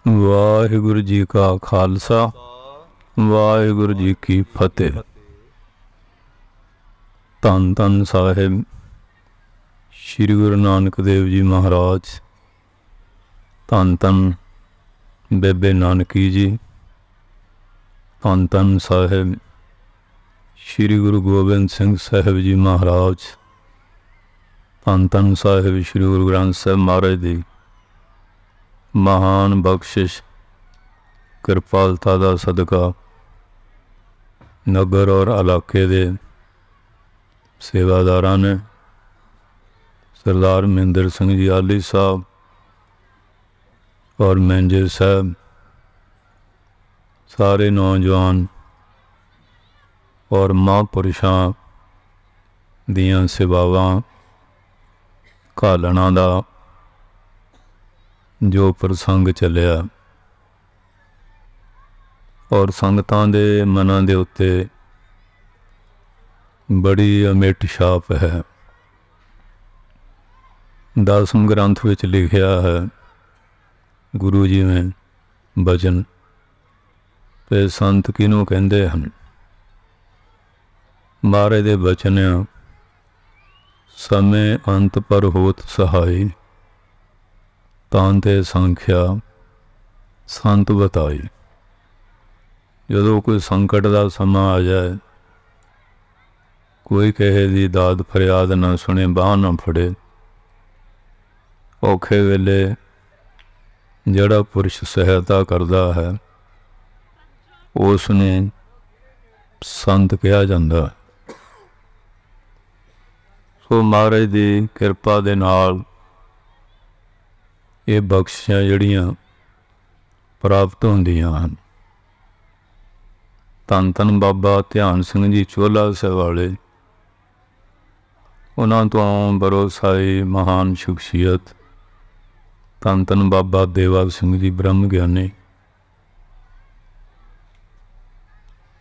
वाहिगुरु जी का खालसा वाहिगुरु जी की फतेह। धन धन साहिब श्री गुरु नानक देव जी महाराज, धन धन बेबे नानकी जी, धन धन साहिब श्री गुरु गोबिंद सिंह साहिब जी महाराज, धन धन साहिब श्री गुरु ग्रंथ साहिब महाराज जी महान बख्शिश कृपालता का सदका नगर और इलाके दे सेवादारां ने सरदार महेंद्र सिंह जी आली साहब और मैनेजर साहब, सारे नौजवान और महापुरुषां दियां सेवावां घालणा दा जो प्रसंग चलिया और संगतां दे मनां दे उत्ते बड़ी अमिट छाप है। 10वें ग्रंथ विच लिखिया है गुरु जी में बचन ते संत किनू कहंदे हन। महाराज दे बचन आ, समय अंत पर होत सहाई, तांते संख्या संत बताई। जदों कोई संकट का समा आ जाए, कोई कहे दी दाद फरियाद ना सुने, बाह ना फड़े, औखे वेले जड़ा पुरुष सहायता करता है उसने संत कहा जाता है। सो महाराज की कृपा दे नाल ये बख्शिशां जड़ियां प्राप्त होंदियां हन। धन धन बाबा ध्यान सिंह जी चोला साहिब वाले, उन्हां तो भरोसाई महान शख्सियत धन धन बाबा देवा सिंह जी ब्रह्म ज्ञानी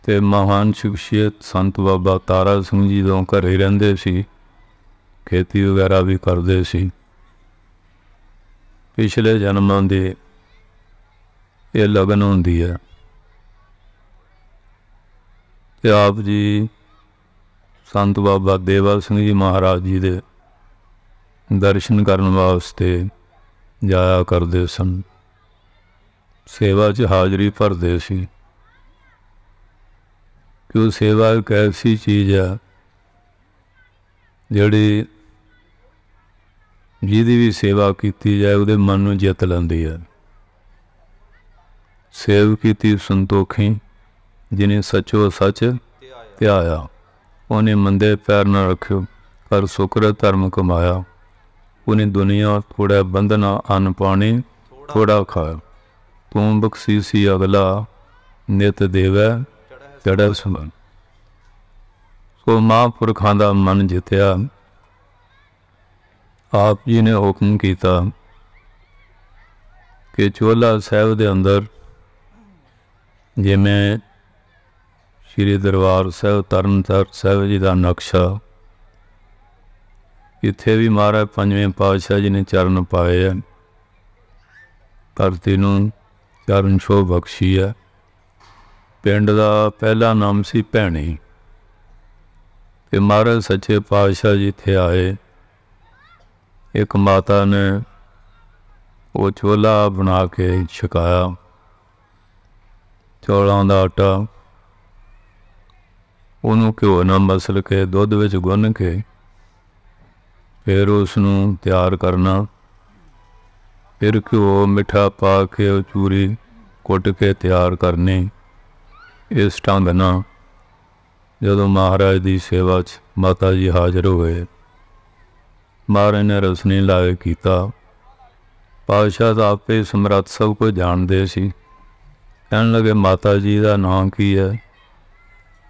ते महान शख्सियत संत बाबा तारा सिंह जी तो घरे रहिंदे सी, खेती वगैरह भी करते सी। पिछले जन्मां दी ये लगन होंदी है कि आप जी संत बाबा देवा सिंह जी महाराज जी दे दर्शन करने वास्ते जाया करते सन, सेवा च हाजरी भरते सी। क्यों सेवा एक ऐसी चीज़ है जिहड़ी जिहदी भी सेवा की जाए उहदे मन नूं जित लैंदी है। सेव कीती संतोखी जिन्हें सचो सच ध्याया, उन्हें मंदे पैर न रखियो कर सुकृत धर्म कमाया। उन्हें दुनिया थोड़ा बंधना अन्न पानी थोड़ा खाया, तू बख्शीसी अगला नित देवै चढ़ै सुमन। सो महापुरखां दा मन जितया। आप जी ने हुक्म किया कि चोला साहिब के अंदर जिमें श्री दरबार साहिब तरनतार साहिब जी का नक्शा, इत्थे भी महाराज पंजवें पातशाह जी ने चरण पाए है, धरती नूं चरण छो बख्शी है। पिंड का पहला नाम सी भैणी ते महाराज सच्चे पातशाह जी इत्थे आए। एक माता ने वो चोला बना के छकाया, चौलों का आटा उन्होंने घ्यो न मसल के दुध विच गुन के फिर उसनू तैयार करना, फिर घ्यो मिठा पा के चूरी कुट के तैयार करनी। इस ढंग नाल जदों महाराज की सेवा च माता जी हाजिर हुए, महाराज ने रसनी लाए किया। पातशाह तो आपे समर्थ सब कुछ जानते सी। कहन लगे माता जी का नाम की है?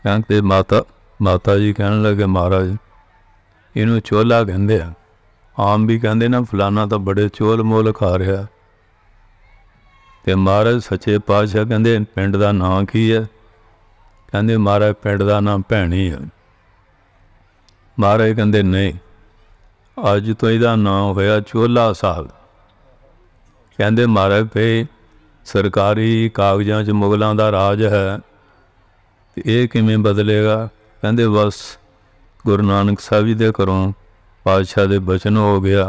कहते माता जी कहन लगे महाराज इनू चोला कहते हैं। आम भी कहते ना फलाना तो बड़े चोल मोल खा रहा। तो महाराज सच्चे पातशाह कहते पिंड का नाम की है? कहते महाराज पिंड का नाम भैणी है। महाराज कहते नहीं, अज तो यदा नाम होया चोला साहब। कहते महाराज पे सरकारी कागज़ां 'च मुगलों का राज है, तो ये किवें बदलेगा? कहते बस गुरु नानक साहब जी के घरों पातशाह दे बचन हो गया।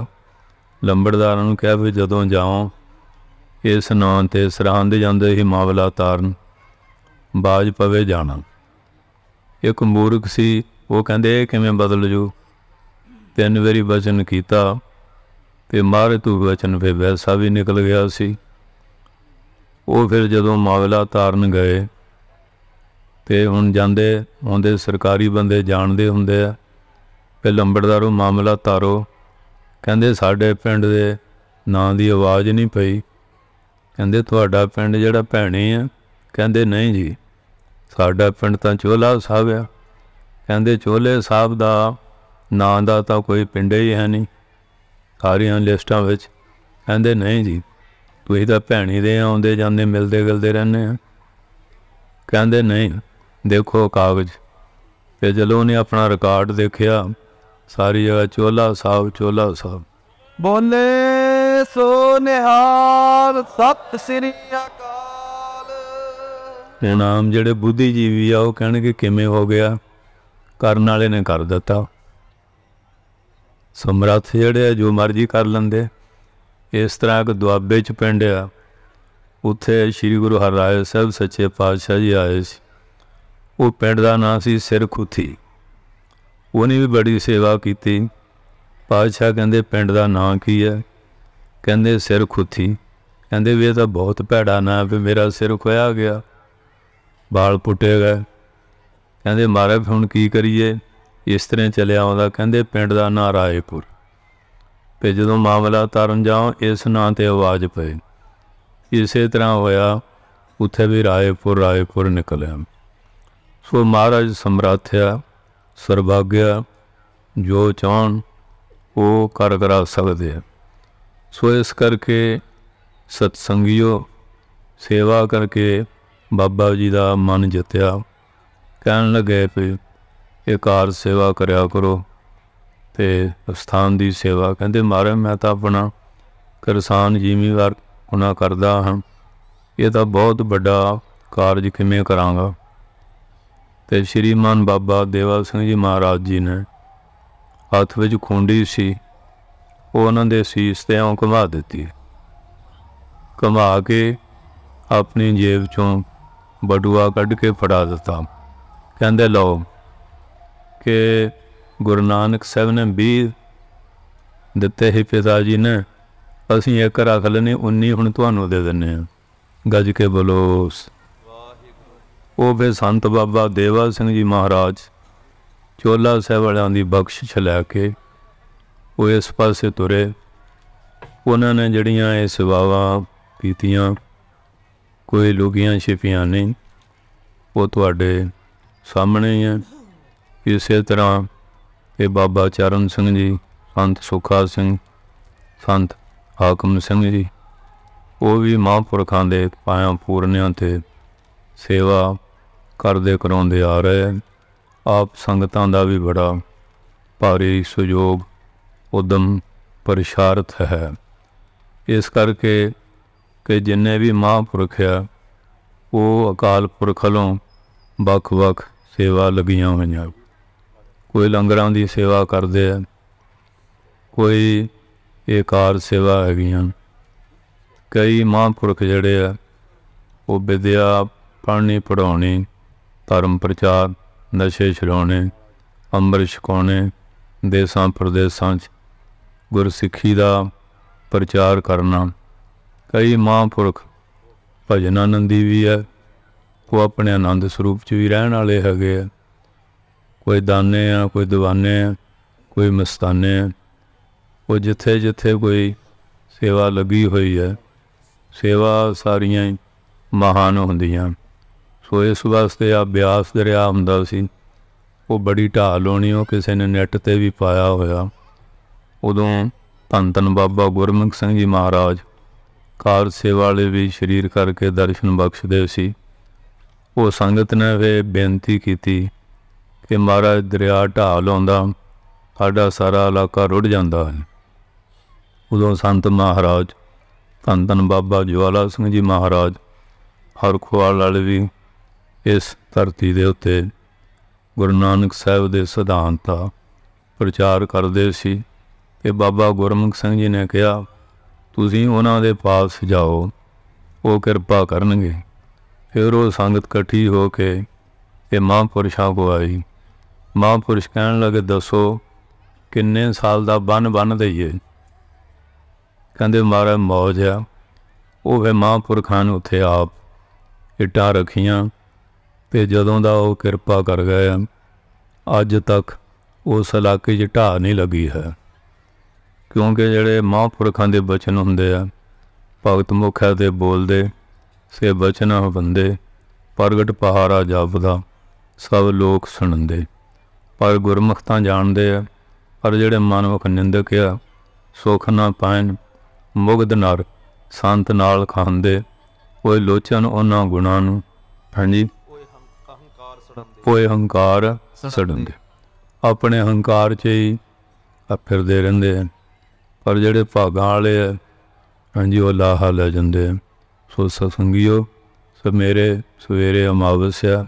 लंबड़दारां नूं कहा भी जदों जाओ इस नां ते सरहंद जांदे ही मावला तारन, बाज पवे जाना। एक मूर्ख सी, वो कहंदे ये किवें बदल जू? 3 वारी बचन किया तो मारे तू बचन फिर वैसा भी निकल गया सी। वो फिर जदों मावला तारन गए तो हुण जांदे आउंदे सरकारी बंदे जानते हुंदे आ, फिर लंबड़दारों मामला तारो। कहंदे साडे पिंड दे नां दी आवाज़ नहीं पई। कहंदे तुहाडा पिंड जिहड़ा भैणी है? कहंदे नहीं जी, साडा पिंड तां चोला साहब आ। कहंदे चोले साहब दा नां दा तां कोई पिंड ही है नहीं सारियां लिस्टां विच। कहंदे नहीं जी, तुसीं तां भैणी दे आउंदे जांदे मिलदे गिलदे रहंदे आ। कहंदे नहीं, देखो कागज़। फिर जदों उन्हें अपना रिकॉर्ड देखिया, सारी जगह चोला साहब चोला साहब। बोले सो निहाल सत श्री अकाल। हुण आम जिहड़े बुद्धिजीवी आ वो कहणगे किवें हो गया? करन वाले ने कर दिता। समर्थ जिहड़े जो मर्जी कर लेंदे। इस तरह एक दुआबे च पिंड आ, उत्थे श्री गुरु हरराय साहब सच्चे पातशाह जी आए सी। वो पिंड का नाम सी सिरखुथी। उन्हें भी बड़ी सेवा की। पातशाह कहंदे पिंड का नाम की है? कहंदे सिरखुथी। कहंदे भी ये तो बहुत भैड़ा नाम, भी मेरा सिर खोया गया, बाल पुटे गए। कहंदे महाराज हुण की करिए? इस तरह चलिया आउंदा। कहंदे पिंड का नाम रायपुर। फिर जदों मामला तारन जाओ इस नां ते आवाज़ पई। इस तरह होया, उत्थे भी रायपुर रायपुर निकलिया। सो महाराज समराथ्या सरभाग्या जो चाहन वो कर करा सकते हैं। सो इस करके सत्संगियों सेवा करके बाबा जी का मन जितया। कहन लगे भी ये कार सेवा करया करो तो स्थान की सेवा। कहते महाराज मैं तो अपना किसान जिमीवार होना करदा हाँ, ये तो बहुत बड़ा कारज किवें करांगा। तो श्रीमान बाबा देवा सिंह जी महाराज जी ने हथ विच खुंडी सी, वो उन्होंने सीस ते आउं घुमा दी। घुमा के अपनी जेब चों बटुआ कढ़ के फड़ा दिता। कहंदे लो कि गुरु नानक साहब ने 20 दिते ही पिता जी ने, असीं एक रख लेने 19 हुण तुहानूं दे दिंदे आ। गज के बलोस। वो फिर संत बाबा देवा सिंह जी महाराज चोला साहब वालियां दी बख्शिश लैके वो इस पासे तुरे। उन्होंने जड़ियाँ ये सेवावां कीतियां कोई लुकियां छिपियां नहीं, वो तुहाडे सामने ही है। इस तरह ये बाबा चरण सिंह जी, संत सुखा सिंह, संत हाकम सिंह जी, वो भी महापुरखों के पायां पूरनियां ते सेवा करते कराउंदे आ रहे हैं। आप संगतां दा भी बड़ा भारी सहयोग उदम परिशारत है। इस करके कि जिन्ने भी महापुरख है वो अकाल पुरख वालों बख बख सेवा लगियां हुई। कोई लंगरां दी सेवा करते हैं, कोई ये कार सेवा हैगियां। कई महापुरख जिहड़े आ वो विद्या पढ़नी पढ़ाउणी, धर्म प्रचार, नशे छुड़ाने, अंमृत छकाने, देसां प्रदेसां गुरसिक्खी का प्रचार करना। कई महापुरख भजनानंदी भी है, वो अपने आनंद स्वरूप च भी रहने वाले हैगे। कोई दाने आ, कोई दीवाने आ, कोई मस्ताने आ। वो जिथे जिथे कोई सेवा लगी हुई है, सेवा सारियां ही महान होंदियां। सो इस वास्ते आ ब्यास दरिया हुंदा सी, वो बड़ी ढाल होनी, वो किसी ने नैट ते भी पाया होया। उदों धन धन बाबा गुरमुख सिंह जी महाराज कार सेवा वाले भी शरीर करके दर्शन बख्शदे सी। वो संगत ने वे बेनती की कि महाराज दरिया ढाल आउंदा, साडा सारा इलाका रुड़ जाता है। उदों संत महाराज ਧੰਨ ਧੰਨ ਬਾਬਾ ਜਵਾਲਾ ਸਿੰਘ ਜੀ ਮਹਾਰਾਜ ਹਰਖਵਾਲ ਵਾਲੇ ਵੀ ਇਸ ਧਰਤੀ ਦੇ ਉੱਤੇ ਗੁਰੂ ਨਾਨਕ ਸਾਹਿਬ ਦੇ ਸਿਧਾਂਤ ਦਾ ਪ੍ਰਚਾਰ ਕਰਦੇ ਸੀ। ਤੇ ਬਾਬਾ ਗੁਰਮੁਖ ਸਿੰਘ ਜੀ ਨੇ ਕਿਹਾ ਤੁਸੀਂ ਉਹਨਾਂ ਦੇ ਪਾਸ ਜਾਓ, ਉਹ ਕਿਰਪਾ ਕਰਨਗੇ। ਫਿਰ ਉਹ ਸੰਗਤ ਇਕੱਠੀ ਹੋ ਕੇ ਇਹ ਮਹਾਂਪੁਰਸ਼ਾਂ ਕੋ ਆਈ। ਮਹਾਂਪੁਰਸ਼ ਕਹਿਣ ਲੱਗੇ ਦੱਸੋ ਕਿੰਨੇ ਸਾਲ ਦਾ ਬੰਨ ਦਈਏ। ਕਹਿੰਦੇ ਮਹਾਰਾਜ ਮੌਜ ਆ। ਉਹ ਫਿਰ ਮਹਾਂਪੁਰਖਾਂ ਨੇ ਉੱਥੇ ਆਪ ਇੱਟਾਂ ਰੱਖੀਆਂ ਤੇ ਜਦੋਂ ਦਾ ਉਹ ਕਿਰਪਾ ਕਰ ਗਏ ਆ, ਅੱਜ ਤੱਕ ਉਸ ਇਲਾਕੇ 'ਚ ਢਾਹ ਨਹੀਂ ਲੱਗੀ ਹੈ। ਕਿਉਂਕਿ ਜਿਹੜੇ ਮਹਾਂਪੁਰਖਾਂ ਦੇ ਬਚਨ ਹੁੰਦੇ ਆ, ਭਗਤ ਮੁਖਾਂ 'ਤੇ ਬੋਲਦੇ ਸੇ ਬਚਨ ਬੰਦੇ, ਪ੍ਰਗਟ ਪਹਾਰਾ ਜਪਦਾ ਸਭ ਲੋਕ ਸੁਣਦੇ। ਪਰ ਗੁਰਮੁਖ ਤਾਂ ਜਾਣਦੇ ਆ, ਪਰ ਜਿਹੜੇ ਮਨਮੁਖ ਨਿੰਦਕ ਆ ਸੁਖ ਨਾ ਪਾਇਨ ਮੁਗਧ ਨਰ ਸੰਤ ਨਾਲ ਖਾਂਦੇ। ਉਹ ਲੋਚਨ ਉਹਨਾਂ ਗੁਣਾਂ ਨੂੰ, ਹਾਂਜੀ, ਉਹ ਹੰਕਾਰ ਸੜਨਦੇ। ਆਪਣੇ ਹੰਕਾਰ 'ਚ ਹੀ ਫਿਰਦੇ ਰਹਿੰਦੇ ਆ। ਪਰ ਜਿਹੜੇ ਭਾਗਾਂ ਵਾਲੇ ਆ, ਹਾਂਜੀ, ਉਹ ਲਾਹਾ ਲੈ ਜਾਂਦੇ ਆ। ਸੋ ਸਤਸੰਗੀਓ, ਮੇਰੇ ਸਵੇਰੇ ਅਮਾਵਸਿਆ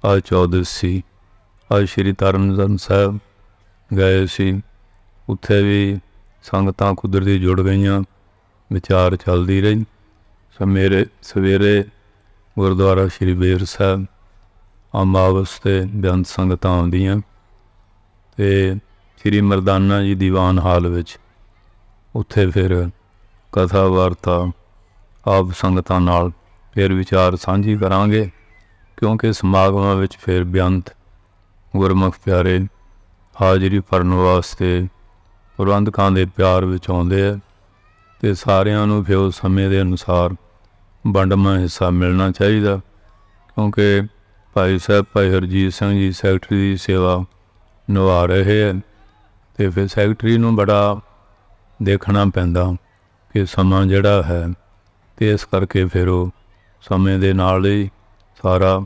ਅੱਜ ਚੌਦਸੀ, ਅੱਜ ਸ਼੍ਰੀ ਤਰਨਤਾਰਨ ਸਾਹਿਬ ਗਏ ਸੀ। ਉੱਥੇ ਵੀ ਸੰਗਤਾਂ ਕੁਦਰਤੀ ਜੁੜ ਗਈਆਂ, ਵਿਚਾਰ ਚੱਲਦੀ ਰਹੀ। ਮੇਰੇ ਸਵੇਰੇ ਗੁਰਦੁਆਰਾ ਸ਼੍ਰੀ ਬੇਰ ਸਾਹਿਬ ਅਮਾਵਸ 'ਤੇ ਬੇਅੰਤ ਸੰਗਤਾਂ ਆਉਂਦੀਆਂ ਅਤੇ ਸ਼੍ਰੀ ਮਰਦਾਨਾ ਜੀ ਦੀਵਾਨ ਹਾਲ ਵਿੱਚ ਉੱਥੇ ਫਿਰ ਕਥਾ ਵਾਰਤਾ ਆਪ ਸੰਗਤਾਂ ਨਾਲ ਫਿਰ ਵਿਚਾਰ ਸਾਂਝੀ ਕਰਾਂਗੇ। ਕਿਉਂਕਿ ਸਮਾਗਮਾਂ ਵਿੱਚ ਫਿਰ ਬੇਅੰਤ ਗੁਰਮੁਖ ਪਿਆਰੇ ਹਾਜ਼ਰੀ ਭਰਨ ਵਾਸਤੇ ਪ੍ਰਬੰਧਕਾਂ ਦੇ ਪਿਆਰ ਵਿੱਚ ਆਉਂਦੇ ਆ ਅਤੇ ਸਾਰਿਆਂ ਨੂੰ ਫਿਰ ਉਸ ਸਮੇਂ ਦੇ ਅਨੁਸਾਰ ਵੰਡਵਾਂ ਹਿੱਸਾ ਮਿਲਣਾ ਚਾਹੀਦਾ। ਕਿਉਂਕਿ ਭਾਈ ਸਾਹਿਬ ਭਾਈ ਹਰਜੀਤ ਸਿੰਘ ਜੀ ਸੈਕਟਰੀ ਦੀ ਸੇਵਾ ਨਿਭਾ ਰਹੇ ਹੈ ਅਤੇ ਫਿਰ ਸੈਕਟਰੀ ਨੂੰ ਬੜਾ ਦੇਖਣਾ ਪੈਂਦਾ ਕਿ ਸਮਾਂ ਜਿਹੜਾ ਹੈ, ਅਤੇ ਇਸ ਕਰਕੇ ਫਿਰ ਉਹ ਸਮੇਂ ਦੇ ਨਾਲ ਹੀ ਸਾਰਾ।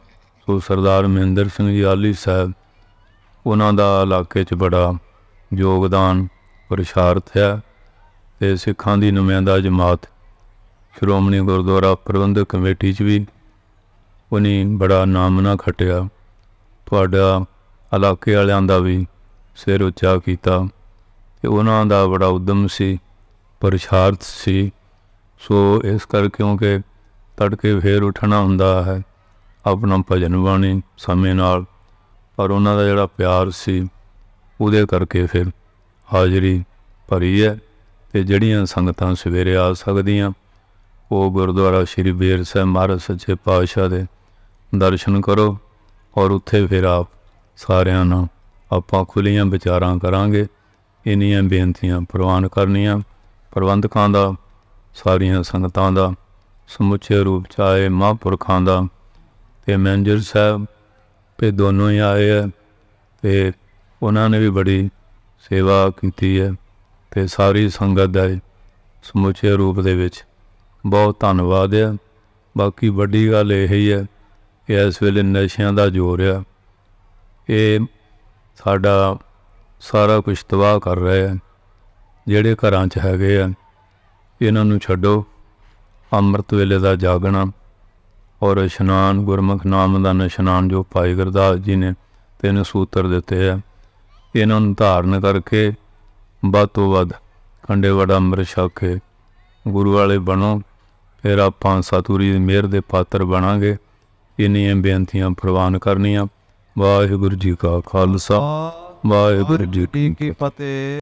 ਸੋ ਸਰਦਾਰ ਮਹਿੰਦਰ ਸਿੰਘ ਜੀ ਆਲੀ ਸਾਹਿਬ, ਉਹਨਾਂ ਦਾ ਇਲਾਕੇ 'ਚ ਬੜਾ ਯੋਗਦਾਨ ਪ੍ਰਸ਼ਾਰਤ ਹੈ ਅਤੇ ਸਿੱਖਾਂ ਦੀ ਨੁਮਾਇੰਦਾ ਜਮਾਤ ਸ਼੍ਰੋਮਣੀ ਗੁਰਦੁਆਰਾ ਪ੍ਰਬੰਧਕ ਕਮੇਟੀ 'ਚ ਵੀ ਉਹਨੇ ਬੜਾ ਨਾਮਣਾ ਖੱਟਿਆ। ਤੁਹਾਡਾ ਇਲਾਕੇ ਵਾਲਿਆਂ ਦਾ ਵੀ ਸਿਰ ਉੱਚਾ ਕੀਤਾ ਅਤੇ ਉਹਨਾਂ ਦਾ ਬੜਾ ਉਦਮ ਸੀ, ਪ੍ਰਸ਼ਾਰਤ ਸੀ। ਸੋ ਇਸ ਕਰਕੇ ਕਿਉਂਕਿ ਤੜਕੇ ਫੇਰ ਉੱਠਣਾ ਹੁੰਦਾ ਹੈ, ਆਪਣਾ ਭਜਨ ਬਾਣੀ ਸਮੇਂ ਨਾਲ, ਪਰ ਉਹਨਾਂ ਦਾ ਜਿਹੜਾ ਪਿਆਰ ਸੀ ਉਹਦੇ ਕਰਕੇ ਫਿਰ ਹਾਜ਼ਰੀ ਭਰੀ ਹੈ। ਅਤੇ ਜਿਹੜੀਆਂ ਸੰਗਤਾਂ ਸਵੇਰੇ ਆ ਸਕਦੀਆਂ ਉਹ ਗੁਰਦੁਆਰਾ ਸ਼੍ਰੀ ਬੇਰ ਸਾਹਿਬ ਮਹਾਰਾਜ ਸੱਚੇ ਪਾਤਸ਼ਾਹ ਦੇ ਦਰਸ਼ਨ ਕਰੋ। ਔਰ ਉੱਥੇ ਫਿਰ ਆਪ ਸਾਰਿਆਂ ਨਾਲ ਆਪਾਂ ਖੁੱਲ੍ਹੀਆਂ ਵਿਚਾਰਾਂ ਕਰਾਂਗੇ। ਇੰਨੀਆਂ ਬੇਨਤੀਆਂ ਪ੍ਰਵਾਨ ਕਰਨੀਆਂ ਪ੍ਰਬੰਧਕਾਂ ਦਾ, ਸਾਰੀਆਂ ਸੰਗਤਾਂ ਦਾ, ਸਮੁੱਚੇ ਰੂਪ 'ਚ ਆਏ ਮਹਾਂਪੁਰਖਾਂ ਦਾ ਅਤੇ ਮੈਨੇਜਰ ਸਾਹਿਬ ਅਤੇ ਦੋਨੋਂ ਹੀ ਆਏ ਹੈ ਅਤੇ ਉਹਨਾਂ ਨੇ ਵੀ ਬੜੀ ਸੇਵਾ ਕੀਤੀ ਹੈ। ਅਤੇ ਸਾਰੀ ਸੰਗਤ ਦਾ ਸਮੁੱਚੇ ਰੂਪ ਦੇ ਵਿੱਚ ਬਹੁਤ ਧੰਨਵਾਦ ਹੈ। ਬਾਕੀ ਵੱਡੀ ਗੱਲ ਇਹ ਹੀ ਹੈ ਕਿ ਇਸ ਵੇਲੇ ਨਸ਼ਿਆਂ ਦਾ ਜ਼ੋਰ ਆ, ਇਹ ਸਾਡਾ ਸਾਰਾ ਕੁਛ ਤਬਾਹ ਕਰ ਰਹੇ ਆ। ਜਿਹੜੇ ਘਰਾਂ 'ਚ ਹੈਗੇ ਆ ਇਹਨਾਂ ਨੂੰ ਛੱਡੋ। ਅੰਮ੍ਰਿਤ ਵੇਲੇ ਦਾ ਜਾਗਣਾ ਔਰ ਇਸ਼ਨਾਨ, ਗੁਰਮੁਖ ਨਾਮ ਦਾ ਇਸ਼ਨਾਨ ਜੋ ਭਾਈ ਗੁਰਦਾਸ ਜੀ ਨੇ 3 ਸੂਤਰ ਦਿੱਤੇ ਆ, ਇਹਨਾਂ ਨੂੰ ਧਾਰਨ ਕਰਕੇ ਵੱਧ ਤੋਂ ਵੱਧ ਖੰਡੇ ਵੜਾ ਅੰਮ੍ਰਿਤ ਛਕ ਕੇ ਗੁਰੂ ਵਾਲੇ ਬਣੋ। ਫਿਰ ਆਪਾਂ ਸਤਿਗੁਰੂ ਦੀ ਮਿਹਰ ਦੇ ਪਾਤਰ ਬਣਾਂਗੇ। ਇੰਨੀਆਂ ਬੇਨਤੀਆਂ ਪ੍ਰਵਾਨ ਕਰਨੀਆਂ। ਵਾਹਿਗੁਰੂ ਜੀ ਕਾ ਖਾਲਸਾ, ਵਾਹਿਗੁਰੂ ਜੀ ਕੀ ਫਤਿਹ।